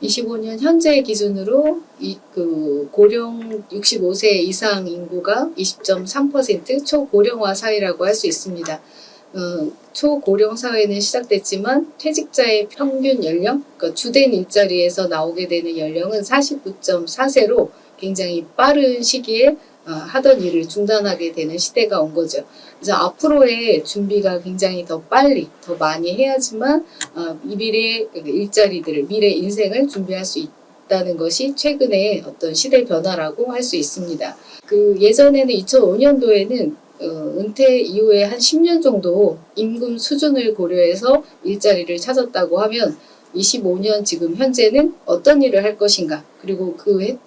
25년 현재 기준으로 고령 65세 이상 인구가 20.3%, 초고령화 사회라고 할 수 있습니다. 초고령 사회는 시작됐지만 퇴직자의 평균 연령, 그러니까 주된 일자리에서 나오게 되는 연령은 49.4세로 굉장히 빠른 시기에 하던 일을 중단하게 되는 시대가 온 거죠. 그래서 앞으로의 준비가 굉장히 더 빨리, 더 많이 해야지만 이 미래의 일자리들을, 미래 인생을 준비할 수 있다는 것이 최근의 어떤 시대 변화라고 할 수 있습니다. 예전에는 2005년도에는 은퇴 이후에 한 10년 정도 임금 수준을 고려해서 일자리를 찾았다고 하면 25년 지금 현재는 어떤 일을 할 것인가, 그리고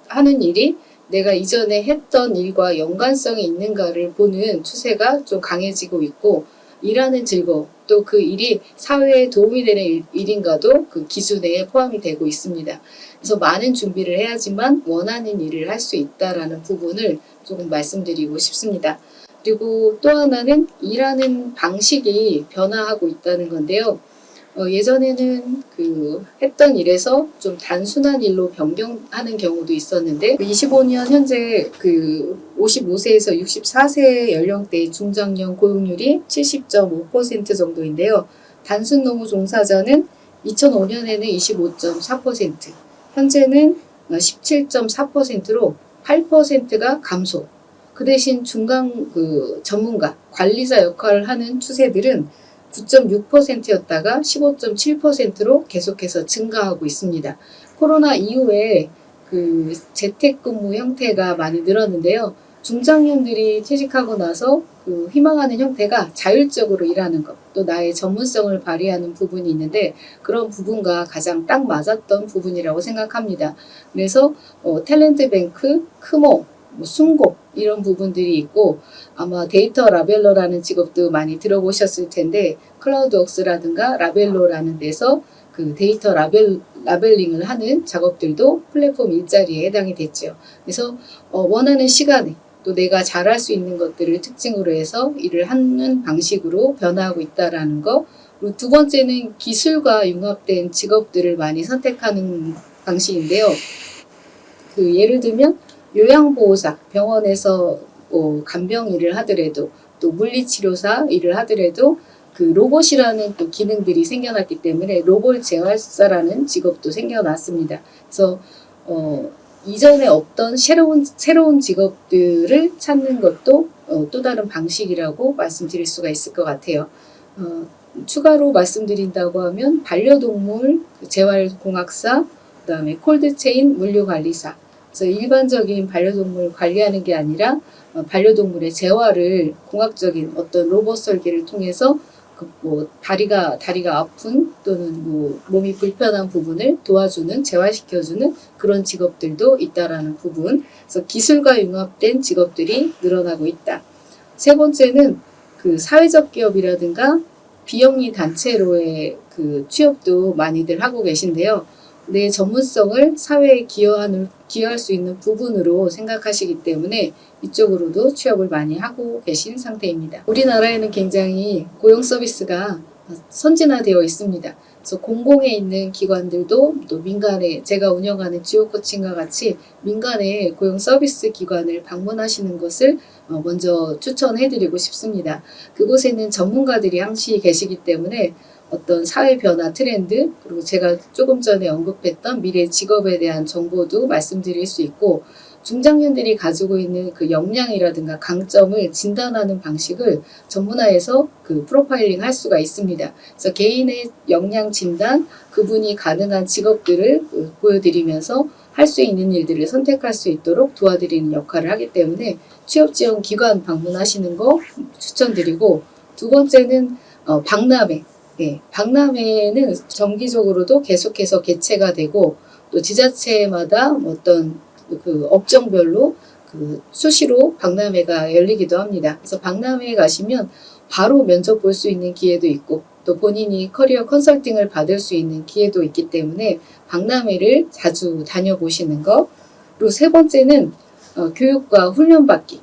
하는 일이 내가 이전에 했던 일과 연관성이 있는가를 보는 추세가 좀 강해지고 있고, 일하는 즐거움, 또 그 일이 사회에 도움이 되는 일인가도 그 기준에 포함이 되고 있습니다. 그래서 많은 준비를 해야지만 원하는 일을 할 수 있다라는 부분을 조금 말씀드리고 싶습니다. 그리고 또 하나는 일하는 방식이 변화하고 있다는 건데요. 예전에는 했던 일에서 좀 단순한 일로 변경하는 경우도 있었는데, 25년 현재 55세에서 64세 연령대의 중장년 고용률이 70.5% 정도인데요. 단순 노무 종사자는 2005년에는 25.4%, 현재는 17.4%로 8%가 감소. 그 대신 중간 전문가, 관리자 역할을 하는 추세들은 9.6%였다가 15.7%로 계속해서 증가하고 있습니다. 코로나 이후에 재택근무 형태가 많이 늘었는데요. 중장년들이 퇴직하고 나서 희망하는 형태가 자율적으로 일하는 것, 또 나의 전문성을 발휘하는 부분이 있는데, 그런 부분과 가장 딱 맞았던 부분이라고 생각합니다. 그래서 탤런트뱅크, 크모, 숨고 이런 부분들이 있고, 아마 데이터 라벨러라는 직업도 많이 들어보셨을 텐데, 클라우드웍스라든가 라벨러라는 데서 데이터 라벨링을 하는 작업들도 플랫폼 일자리에 해당이 됐죠. 그래서 원하는 시간에 또 내가 잘할 수 있는 것들을 특징으로 해서 일을 하는 방식으로 변화하고 있다라는 거. 그리고 두 번째는 기술과 융합된 직업들을 많이 선택하는 방식인데요. 예를 들면 요양보호사, 병원에서 간병 일을 하더라도, 또 물리치료사 일을 하더라도 로봇이라는 또 기능들이 생겨났기 때문에 로봇 제활사라는 직업도 생겨났습니다. 그래서 이전에 없던 새로운 직업들을 찾는 것도 또 다른 방식이라고 말씀드릴 수가 있을 것 같아요. 추가로 말씀드린다고 하면 반려동물 재활공학사, 그다음에 콜드체인 물류관리사. 그래서 일반적인 반려동물 관리하는 게 아니라 반려동물의 재활을 공학적인 어떤 로봇 설계를 통해서 다리가 아픈 또는 몸이 불편한 부분을 도와주는, 재활시켜주는 그런 직업들도 있다라는 부분. 그래서 기술과 융합된 직업들이 늘어나고 있다. 세 번째는 사회적 기업이라든가 비영리 단체로의 취업도 많이들 하고 계신데요. 내 전문성을 사회에 기여할 수 있는 부분으로 생각하시기 때문에 이쪽으로도 취업을 많이 하고 계신 상태입니다. 우리나라에는 굉장히 고용 서비스가 선진화되어 있습니다. 그래서 공공에 있는 기관들도 또 민간에, 제가 운영하는 지오코칭과 같이 민간의 고용 서비스 기관을 방문하시는 것을 먼저 추천해드리고 싶습니다. 그곳에는 전문가들이 항시 계시기 때문에 어떤 사회 변화 트렌드, 그리고 제가 조금 전에 언급했던 미래 직업에 대한 정보도 말씀드릴 수 있고, 중장년들이 가지고 있는 역량이라든가 강점을 진단하는 방식을 전문화해서 프로파일링 할 수가 있습니다. 그래서 개인의 역량 진단, 그분이 가능한 직업들을 보여드리면서 할 수 있는 일들을 선택할 수 있도록 도와드리는 역할을 하기 때문에 취업지원 기관 방문하시는 거 추천드리고, 두 번째는 박람회. 박람회는 정기적으로도 계속해서 개최가 되고, 또 지자체마다 어떤 업종별로 수시로 박람회가 열리기도 합니다. 그래서 박람회에 가시면 바로 면접 볼 수 있는 기회도 있고, 또 본인이 커리어 컨설팅을 받을 수 있는 기회도 있기 때문에 박람회를 자주 다녀보시는 거. 그리고 세 번째는 교육과 훈련받기.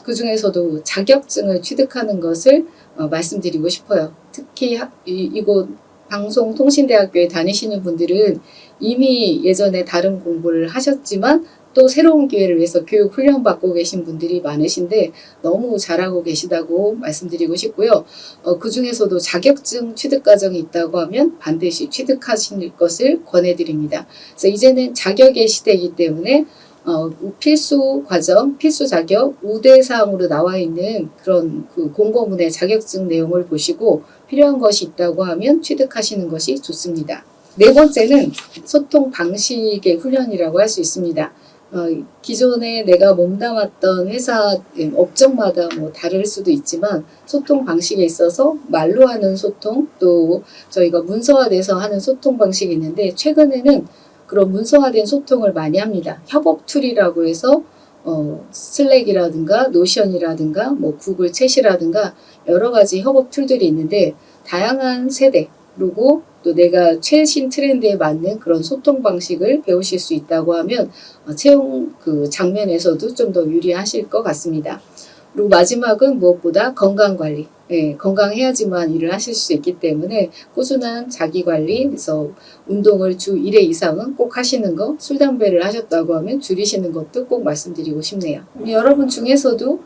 그 중에서도 자격증을 취득하는 것을 말씀드리고 싶어요. 특히 이곳 방송통신대학교에 다니시는 분들은 이미 예전에 다른 공부를 하셨지만 또 새로운 기회를 위해서 교육 훈련 받고 계신 분들이 많으신데 너무 잘하고 계시다고 말씀드리고 싶고요. 그 중에서도 자격증 취득 과정이 있다고 하면 반드시 취득하실 것을 권해드립니다. 그래서 이제는 자격의 시대이기 때문에 필수 과정, 필수 자격, 우대사항으로 나와 있는 그런 그 공고문의 자격증 내용을 보시고 필요한 것이 있다고 하면 취득하시는 것이 좋습니다. 네 번째는 소통 방식의 훈련이라고 할 수 있습니다. 기존에 내가 몸담았던 회사 업종마다 뭐 다를 수도 있지만 소통 방식에 있어서 말로 하는 소통, 또 저희가 문서화돼서 하는 소통 방식이 있는데 최근에는 그런 문서화된 소통을 많이 합니다. 협업 툴이라고 해서 슬랙이라든가 노션이라든가 뭐 구글 챗이라든가 여러 가지 협업 툴들이 있는데 다양한 세대 그리고 또 내가 최신 트렌드에 맞는 그런 소통 방식을 배우실 수 있다고 하면 채용 그 장면에서도 좀 더 유리하실 것 같습니다. 그리고 마지막은 무엇보다 건강관리. 건강해야지만 일을 하실 수 있기 때문에 꾸준한 자기관리, 그래서 운동을 주 1회 이상은 꼭 하시는 거, 술, 담배를 하셨다고 하면 줄이시는 것도 꼭 말씀드리고 싶네요. 여러분 중에서도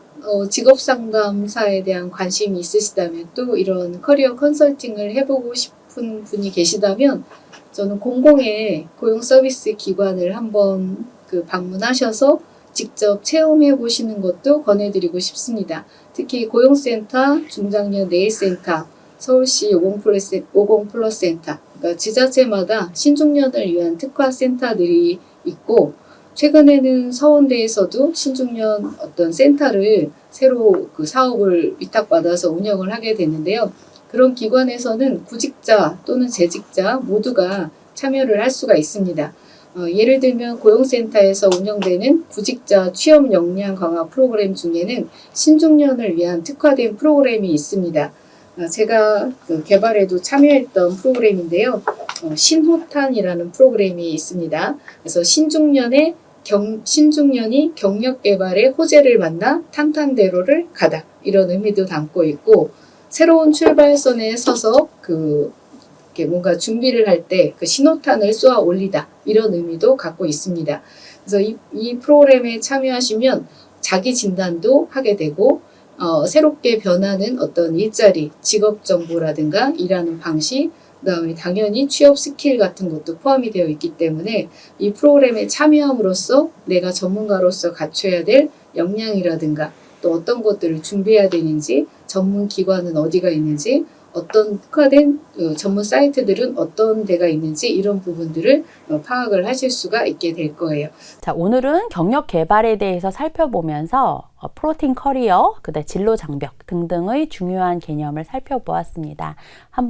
직업상담사에 대한 관심이 있으시다면 또 이런 커리어 컨설팅을 해보고 싶은 분이 계시다면 저는 공공의 고용서비스 기관을 한번 방문하셔서 직접 체험해 보시는 것도 권해드리고 싶습니다. 특히 고용센터, 중장년 내일센터, 서울시 50플러스 센터, 그러니까 지자체마다 신중년을 위한 특화센터들이 있고 최근에는 서원대에서도 신중년 어떤 센터를 새로 그 사업을 위탁받아서 운영을 하게 됐는데요. 그런 기관에서는 구직자 또는 재직자 모두가 참여를 할 수가 있습니다. 예를 들면 고용센터에서 운영되는 구직자 취업 역량 강화 프로그램 중에는 신중년을 위한 특화된 프로그램이 있습니다. 제가 개발에도 참여했던 프로그램인데요. 신호탄이라는 프로그램이 있습니다. 그래서 신중년이 경력 개발의 호재를 만나 탄탄대로를 가다 이런 의미도 담고 있고 새로운 출발선에 서서 뭔가 준비를 할 때 그 신호탄을 쏘아 올리다 이런 의미도 갖고 있습니다. 그래서 이 프로그램에 참여하시면 자기 진단도 하게 되고 새롭게 변하는 어떤 일자리, 직업 정보라든가 일하는 방식, 그다음에 당연히 취업 스킬 같은 것도 포함이 되어 있기 때문에 이 프로그램에 참여함으로써 내가 전문가로서 갖춰야 될 역량이라든가 또 어떤 것들을 준비해야 되는지, 전문 기관은 어디가 있는지, 어떤 특화된 전문 사이트들은 어떤 데가 있는지 이런 부분들을 파악을 하실 수가 있게 될 거예요. 자, 오늘은 경력 개발에 대해서 살펴보면서 프로틴 커리어, 그다음 진로 장벽 등등의 중요한 개념을 살펴보았습니다. 한번